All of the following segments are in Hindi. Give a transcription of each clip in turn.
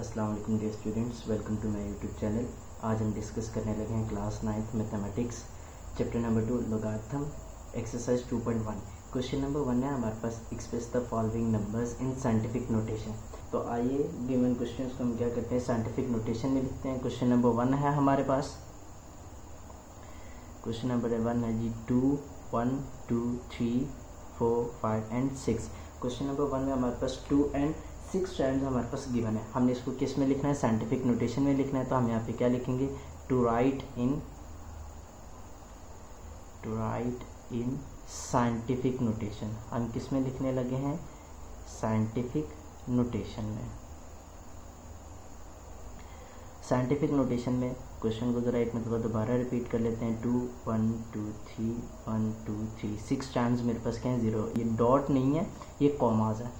अस्सलाम वालेकुम dear students, welcome to my YouTube channel. आज हम डिस्कस करने लगे हैं class 9th mathematics chapter number 2 logarithm exercise 2.1। Question number 1 है हमारे पास, express the following numbers in scientific notation. तो आइए गिवन क्वेश्चन को हम क्या करते हैं, साइंटिफिक नोटेशन में लिखते हैं। क्वेश्चन नंबर 1 है हमारे पास, क्वेश्चन नंबर 1 है जी 2, 1, 2, 3, 4, 5 एंड 6। क्वेश्चन नंबर 1 में हमारे पास 2 एंड 6 टाइम्स हमारे पास गिवन है। हमने इसको किस में लिखना है, साइंटिफिक नोटेशन में लिखना है। तो हम यहाँ पे क्या लिखेंगे, to write in scientific notation. हम किस में लिखने लगे हैं, साइंटिफिक नोटेशन में। साइंटिफिक नोटेशन में क्वेश्चन को जरा एक मतलब दोबारा रिपीट कर लेते हैं। 2, 1, 2, 3, 1, 2, 3, 6 टाइम्स मेरे पास क्या है, 0। ये डॉट नहीं है, ये कॉमाज है।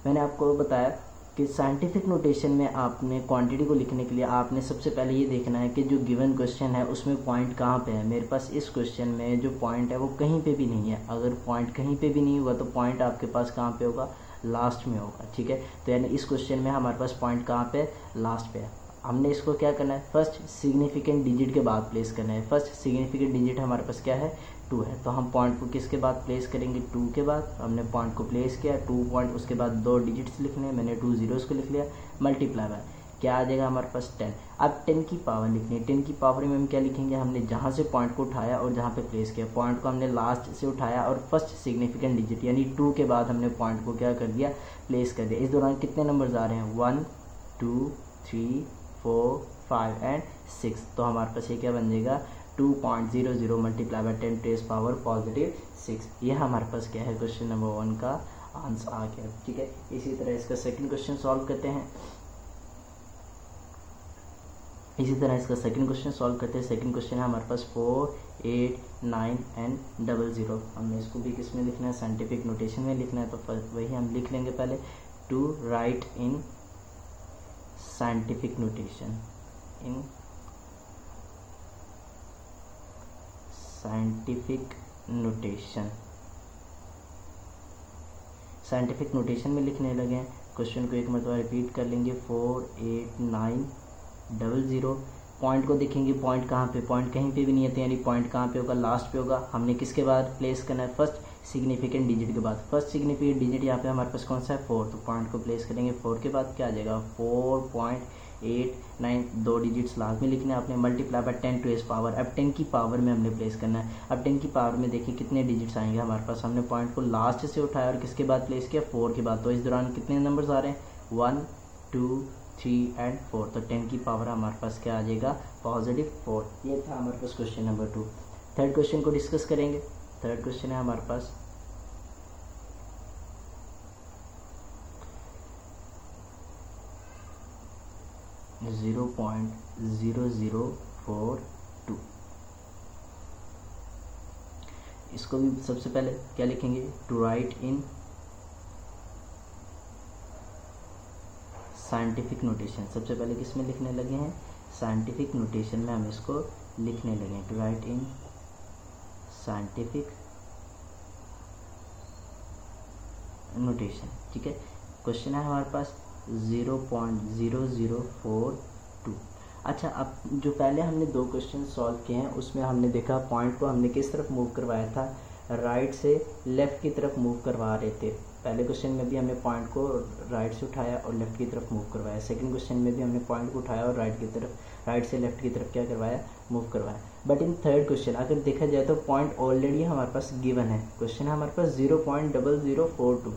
मैंने आपको बताया कि साइंटिफिक नोटेशन में आपने क्वांटिटी को लिखने के लिए आपने सबसे पहले ये देखना है कि जो गिवन क्वेश्चन है उसमें पॉइंट कहाँ पे है। मेरे पास इस क्वेश्चन में जो पॉइंट है वो कहीं पे भी नहीं है। अगर पॉइंट कहीं पे भी नहीं हुआ तो पॉइंट आपके पास कहाँ पे होगा, लास्ट में होगा। ठीक है, तो यानी इस क्वेश्चन में हमारे पास पॉइंट कहाँ पे, लास्ट पे है। हमने इसको क्या करना है, फर्स्ट सिग्निफिकेंट डिजिट के बाद प्लेस करना है। फर्स्ट सिग्निफिकेंट डिजिट हमारे पास क्या है, 2 है। तो हम पॉइंट को किसके बाद प्लेस करेंगे, 2 के बाद। हमने पॉइंट को प्लेस किया, 2 पॉइंट, उसके बाद 2 डिजिट्स लिखने हैं। मैंने 2 जीरोस को लिख लिया, मल्टीप्लाई बाय क्या आ जाएगा हमारे पास 10। अब 10 की पावर लिखनी है। 10 की पावर में हम क्या लिखेंगे, हमने जहाँ से पॉइंट को उठाया और जहाँ पे प्लेस किया, पॉइंट को हमने लास्ट से उठाया और फर्स्ट सिग्निफिकेंट डिजिट यानी 2 के बाद हमने पॉइंट को क्या कर दिया, प्लेस कर दिया। इस दौरान कितने नंबर्स आ रहे हैं, 1, 2, 3, 4, 5 एंड 6। तो हमारे पास ये क्या बन जाएगा, 2.00 multiply by 10 to the power positive 6। ये हमारे पास क्या है, क्वेश्चन नंबर 1 का आंसर आ गया। ठीक है, इसी तरह इसका सेकंड क्वेश्चन सॉल्व करते हैं। सेकंड क्वेश्चन है हमारे पास 4, 8, 9 एंड 00। हमने इसको भी किस में लिखना है, साइंटिफिक नोटेशन में लिखना है। तो वही हम लिख लेंगे पहले, to write in scientific notation, scientific notation में लिखने लगे हैं। क्वेश्चन को एक मरतबा रिपीट कर लेंगे, 4, 8, 9, 00। पॉइंट को देखेंगे, पॉइंट कहाँ पे, पॉइंट कहीं पे भी नहीं है। तो यानी पॉइंट कहाँ पे होगा, लास्ट पे होगा। हमने किसके बाद प्लेस करना है, फर्स्ट सिग्निफिकेंट डिजिट के बाद। फर्स्ट सिग्निफिकेंट डिजिट यहाँ पे हमारे पास कौन सा है, 4। तो पॉइंट को प्लेस करेंगे, 4 के बाद क्या आ जाएगा, 4.89, 2 डिजिट्स लास्ट में लिखने हैं आपने, multiply by 10 to the power. अब 10 की पावर में हमने प्लेस करना है। अब 10 की पावर में देखिए कितने डिजिट्स आएंगे हमारे पास। हमने पॉइंट को लास्ट से उठाया और किसके बाद प्लेस किया, 4 के बाद। तो इस दौरान कितने नंबर्स आ रहे हैं, 1, 2, 3 एंड 4। तो 10 की पावर हमारे पास क्या आ जाएगा, पॉजिटिव 4। ये था हमारे पास क्वेश्चन नंबर 2। थर्ड क्वेश्चन को डिस्कस करेंगे। थर्ड क्वेश्चन है हमारे पास, .0042। इसको भी सबसे पहले क्या लिखेंगे, to write in scientific notation. सबसे पहले किस में लिखने लगे हैं, साइंटिफिक नोटेशन में हम इसको लिखने लगे हैं, to write in scientific notation. ठीक है, क्वेश्चन है हमारे पास 0.0042। अच्छा, अब जो पहले हमने 2 क्वेश्चन सॉल्व किए हैं उसमें हमने देखा पॉइंट को हमने किस तरफ मूव करवाया था, राइट से लेफ़्ट की तरफ मूव करवा रहे थे। पहले क्वेश्चन में भी हमने पॉइंट को राइट से उठाया और लेफ़्ट की तरफ मूव करवाया। सेकंड क्वेश्चन में भी हमने पॉइंट को उठाया और राइट से लेफ़्ट की तरफ क्या करवाया, मूव करवाया। बट इन थर्ड क्वेश्चन अगर देखा जाए तो पॉइंट ऑलरेडी हमारे पास गिवन है। क्वेश्चन है हमारे पास 0.0042।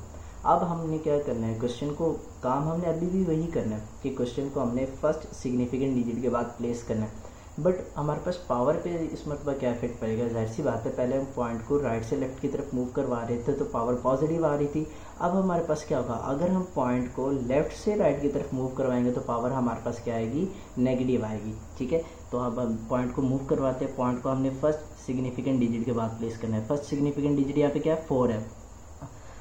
अब हमने क्या करना है, क्वेश्चन को काम हमने अभी भी वही करना है कि क्वेश्चन को हमने फर्स्ट सिग्निफिकेंट डिजिट के बाद प्लेस करना है। बट हमारे पास पावर पे इस मतलब क्या इफेक्ट पड़ेगा, जाहिर सी बात है। पहले हम पॉइंट को राइट से लेफ्ट की तरफ मूव करवा रहे थे तो पावर पॉजिटिव आ रही थी। अब हमारे पास क्या होगा, अगर हम पॉइंट को लेफ्ट से राइट की तरफ मूव करवाएंगे तो पावर हमारे पास क्या आएगी, नेगेटिव आएगी। ठीक है, तो अब हम पॉइंट को मूव करवाते हैं। पॉइंट को हमने फर्स्ट सिग्निफिकेंट डिजिट के बाद प्लेस करना है। फर्स्ट सिग्निफिकेंट डिजिट यहाँ पे क्या है, 4 है।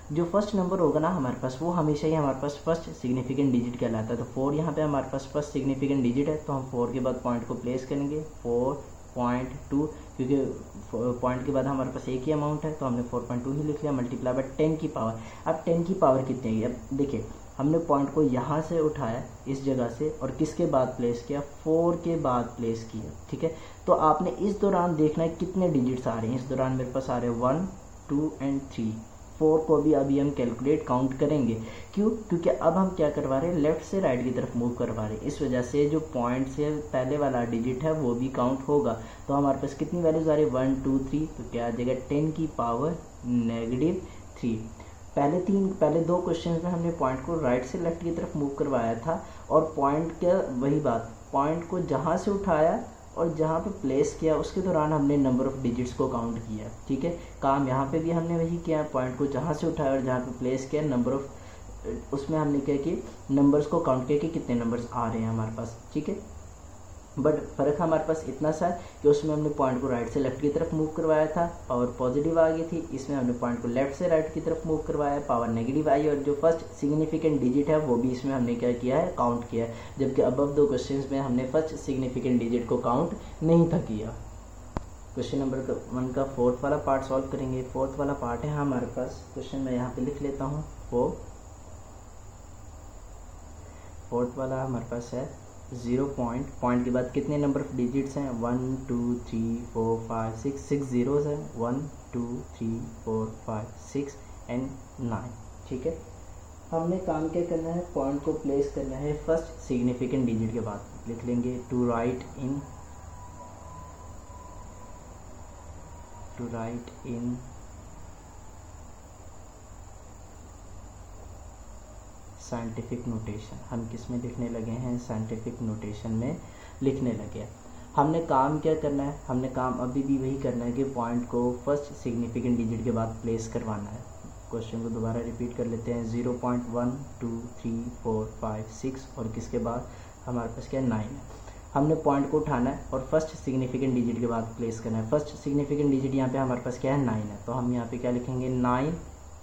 जो फर्स्ट नंबर होगा ना हमारे पास वो हमेशा ही हमारे पास फर्स्ट सिग्निफिकेंट डिजिट कहलाता है। तो 4 यहाँ पे हमारे पास फर्स्ट सिग्निफिकेंट डिजिट है। तो हम 4 के बाद पॉइंट को प्लेस करेंगे, 4.2, क्योंकि पॉइंट के बाद हमारे पास एक ही अमाउंट है तो हमने 4.2 ही लिख लिया, मल्टीप्लाई बाय 10 की पावर। अब 10 की पावर कितनी है, अब देखिए हमने पॉइंट को यहाँ से उठाया इस जगह से और किसके बाद प्लेस किया, 4 के बाद प्लेस किया, ठीक है। तो आपने इस दौरान देखना है कितने डिजिट्स आ रहे हैं। इस दौरान मेरे पास आ रहे हैं 1, 2 एंड 3। 4 को भी अभी हम कैलकुलेट काउंट करेंगे। क्यों? क्योंकि अब हम क्या करवा रहे हैं, लेफ्ट से राइट की तरफ मूव करवा रहे हैं। इस वजह से जो पॉइंट से पहले वाला डिजिट है वो भी काउंट होगा। तो हमारे पास कितनी वैल्यूज आ रही है, 1, 2, 3। तो क्या आ जाएगा, 10 की पावर -3। पहले 2 क्वेश्चन में हमने पॉइंट को राइट से लेफ्ट की तरफ मूव करवाया था और पॉइंट का वही बात, पॉइंट को जहाँ से उठाया और जहाँ पे प्लेस किया उसके दौरान हमने नंबर ऑफ डिजिट्स को काउंट किया, ठीक है। काम यहाँ पे भी हमने वही किया, पॉइंट को जहाँ से उठाया और जहाँ पे प्लेस किया, नंबर ऑफ उसमें हमने क्या कि नंबर्स को काउंट किया कि कितने नंबर्स आ रहे हैं हमारे पास, ठीक है। बट फ़र्क हमारे पास इतना सा कि उसमें हमने पॉइंट को राइट से लेफ्ट की तरफ मूव करवाया था, पावर पॉजिटिव आ गई थी। इसमें हमने पॉइंट को लेफ्ट से राइट की तरफ मूव करवाया, पावर नेगेटिव आई, और जो फर्स्ट सिग्निफिकेंट डिजिट है वो भी इसमें हमने क्या किया है, काउंट किया है। जबकि अबव 2 क्वेश्चंस में हमने फर्स्ट सिग्निफिकेंट डिजिट को काउंट नहीं था किया। क्वेश्चन नंबर 1 का 4th वाला पार्ट सॉल्व करेंगे। 4th वाला पार्ट है हमारे पास, क्वेश्चन मैं यहाँ पे लिख लेता हूँ। 4th वाला हमारे पास है 0 पॉइंट के बाद कितने नंबर ऑफ डिजिट्स हैं, 1, 2, 3, 4, 5, 6 जीरोस हैं, 1, 2, 3, 4, 5, 6 एंड 9, ठीक है। हमने काम क्या करना है, पॉइंट को प्लेस करना है फर्स्ट सिग्निफिकेंट डिजिट के बाद। लिख लेंगे to write in scientific notation. हम किस में लिखने लगे हैं, साइंटिफिक नोटेशन में लिखने लगे हैं। हमने काम क्या करना है, हमने काम अभी भी वही करना है कि पॉइंट को फर्स्ट सिग्निफिकेंट डिजिट के बाद प्लेस करवाना है। क्वेश्चन को दोबारा रिपीट कर लेते हैं। 0.1, 2, 3, 4, 5, 6 और किसके बाद हमारे पास क्या है, 9 है। हमने पॉइंट को उठाना है और फर्स्ट सिग्निफिकेंट डिजिट के बाद प्लेस करना है। फर्स्ट सिग्निफिकेंट डिजिट यहाँ पे हमारे पास क्या है, 9 है। तो हम यहाँ पे क्या लिखेंगे, 9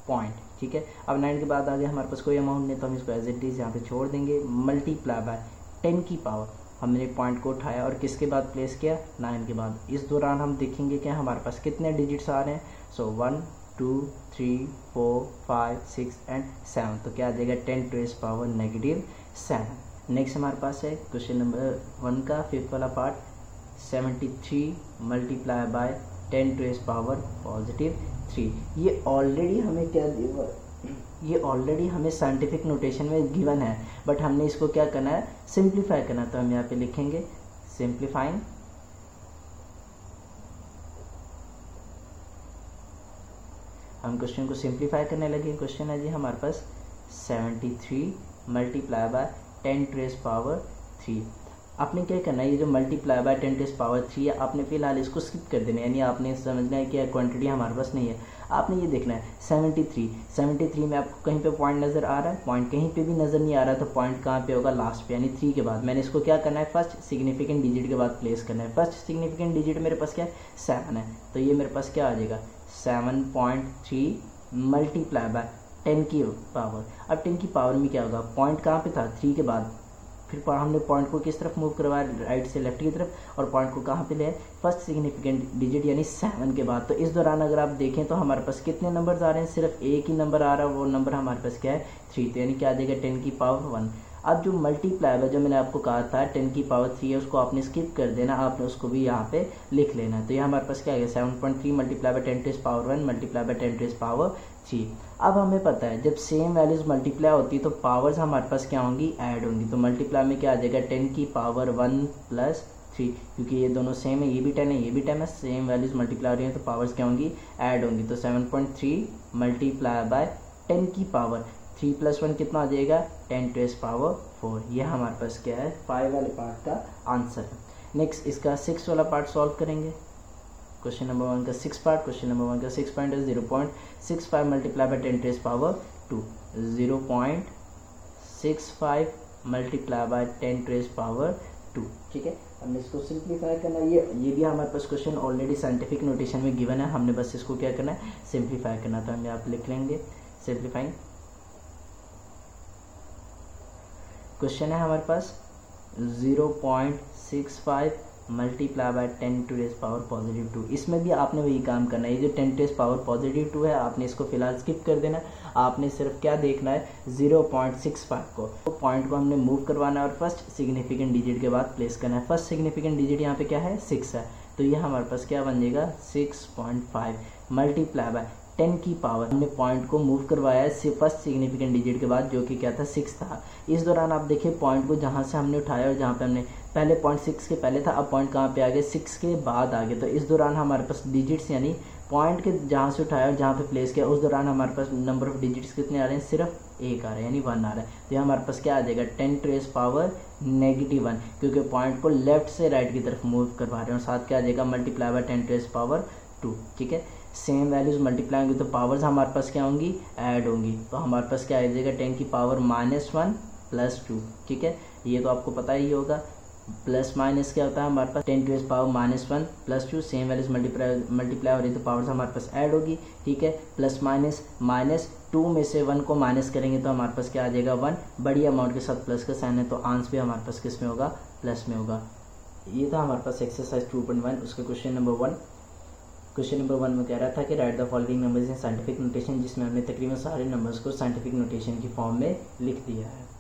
पॉइंट, ठीक है। अब 9 के बाद आगे हमारे पास कोई अमाउंट नहीं, तो हम इसको एज इट इज यहाँ पे छोड़ देंगे। मल्टीप्लाई बाय 10 की पावर, हमने पॉइंट को उठाया और किसके बाद प्लेस किया, 9 के बाद। इस दौरान हम देखेंगे कि हमारे पास कितने डिजिट्स आ रहे हैं। सो 1, 2, 3, 4, 5, 6 एंड 7। तो क्या आ जाएगा, 10 to the power -7। नेक्स्ट हमारे पास है क्वेश्चन नंबर 1 का 5th वाला part, 73 multiply by 10 to the power +3। ये ऑलरेडी हमें क्या दिया, ये ऑलरेडी हमें साइंटिफिक नोटेशन में गिवन है, बट हमने इसको क्या करना है, सिंप्लीफाई करना है। तो हम यहाँ पे लिखेंगे सिंप्लीफाइंग, हम क्वेश्चन को सिंप्लीफाई करने लगे। क्वेश्चन है जी हमारे पास 73 multiply by 10 to the power 3। आपने क्या करना है, ये जो multiply by 10 to the power 3 है, आपने फिलहाल इसको स्किप कर देना है, यानी आपने समझना है कि क्वांटिटी हमारे पास नहीं है। आपने ये देखना है 73 में आपको कहीं पे पॉइंट नज़र आ रहा है, पॉइंट कहीं पे भी नज़र नहीं आ रहा, तो पॉइंट कहाँ पे होगा, लास्ट पे, यानी 3 के बाद। मैंने इसको क्या करना है, फर्स्ट सिग्निफिकेंट डिजिट के बाद प्लेस करना है। फर्स्ट सिग्निफिकेंट डिजिट मेरे पास क्या है, 7 है। तो ये मेरे पास क्या आ जाएगा, 7.3 मल्टीप्लाई बाय 10 की पावर। अब 10 की पावर में क्या होगा, पॉइंट कहाँ पे था, 3 के बाद। फिर हमने पॉइंट को किस तरफ मूव करवाया, राइट से लेफ्ट की तरफ, और पॉइंट को कहाँ पे ले, फर्स्ट सिग्निफिकेंट डिजिट यानी 7 के बाद। तो इस दौरान अगर आप देखें तो हमारे पास कितने नंबर्स आ रहे हैं, सिर्फ एक ही नंबर आ रहा है, वो नंबर हमारे पास क्या है, 3। तो यानी क्या आ जाएगा, 10 की पावर 1। अब जो मल्टीप्लाई है, जो मैंने आपको कहा था 10 की पावर 3 है, उसको आपने स्किप कर देना, आपने उसको भी यहाँ पे लिख लेना है। तो ये हमारे पास क्या है, 7.3 multiply by 10 to the power 1 multiply by 10 to the power 3। अब हमें पता है जब सेम वैल्यूज मल्टीप्लाई होती है तो पावर्स हमारे पास क्या होंगी, ऐड होंगी। तो मल्टीप्लाई में क्या आ जाएगा, 10 की पावर 1 + 3, क्योंकि ये दोनों सेम है, ये भी 10 है, ये भी 10 है, सेम वैल्यूज मल्टीप्लाई हो रही है, तो पावर्स क्या होंगी, ऐड होंगी। तो 7.3 मल्टीप्लाई बाय 10 की पावर 3 + 1 कितना आ जाएगा, 10 to the power 4। ये हमारे पास क्या है, 5 वाले पार्ट का आंसर है। नेक्स्ट इसका 6 वाला पार्ट सॉल्व करेंगे। क्वेश्चन नंबर 1 का 6 पार्ट, क्वेश्चन नंबर 1 का 6 पॉइंट है 0.65 multiply by 10 to the power 2। 0.65 multiply by 10 to the power 2, ठीक है। हमने इसको सिंप्लीफाई करना है। ये भी हमारे पास क्वेश्चन ऑलरेडी साइंटिफिक नोटेशन में गिवन है, हमने बस इसको क्या करना है, सिंप्लीफाई करना। तो हम यहाँ पे लिख लेंगे सिंप्लीफाइंग। क्वेश्चन है हमारे पास 0.65 multiply by 10 to raise power positive 2। इसमें भी आपने वही काम करना है, ये जो 10 टू रेज पावर पॉजिटिव 2 है आपने इसको फिलहाल स्किप कर देना। आपने सिर्फ क्या देखना है 0.65 को, तो पॉइंट को हमने मूव करवाना है और फर्स्ट सिग्निफिकेंट डिजिट के बाद प्लेस करना है। फर्स्ट सिग्निफिकेंट डिजिट यहाँ पे क्या है 6 है, तो ये हमारे पास क्या बन जाएगा 6.5 मल्टीप्लाई बाय 10 की पावर, हमने पॉइंट को मूव करवाया है फर्स्ट सिग्निफिकेंट डिजिट के बाद जो कि क्या था 6 था। इस दौरान आप देखिए पॉइंट को जहाँ से हमने उठाया और जहाँ पे हमने पहले पॉइंट 6 के पहले था, अब पॉइंट कहाँ पे आ गया 6 के बाद आ गया। तो इस दौरान हमारे पास डिजिट्स यानी पॉइंट के जहाँ से उठाया और जहाँ पे प्लेस किया उस दौरान हमारे पास नंबर ऑफ डिजिट्स कितने आ रहे हैं, सिर्फ 1 आ रहा है यानी 1 आ रहा है। तो ये हमारे पास क्या आ जाएगा 10 टू रेज पावर -1, क्योंकि पॉइंट को लेफ्ट से राइट की तरफ मूव करवा रहे हैं। और साथ क्या आ जाएगा multiply by 10 to raise power 2। ठीक है, सेम वैल्यूज मल्टीप्लाई होंगी तो पावर्स हमारे पास क्या होंगी, ऐड होंगी। तो हमारे पास क्या आ जाएगा 10 की पावर -1 प्लस 2। ठीक है, ये तो आपको पता ही होगा। प्लस माइनस क्या होता है हमारे पास 10 to raise power -1 plus 2, same values multiply हो रही तो पावर्स हमारे पास ऐड होगी। ठीक है, प्लस माइनस 2 में से 1 को माइनस करेंगे तो हमारे पास क्या आ जाएगा 1, बड़ी अमाउंट के साथ प्लस का साइन है तो आंसर भी हमारे पास किस में होगा, प्लस में होगा। ये था हमारे पास एक्सरसाइज 2.1 उसका क्वेश्चन नंबर 1। क्वेश्चन नंबर 1 में कह रहा था कि right the following numbers in scientific notation, जिसमें हमने तकरीबन सारे नंबर्स को साइंटिफिक नोटेशन की फॉर्म में लिख दिया है।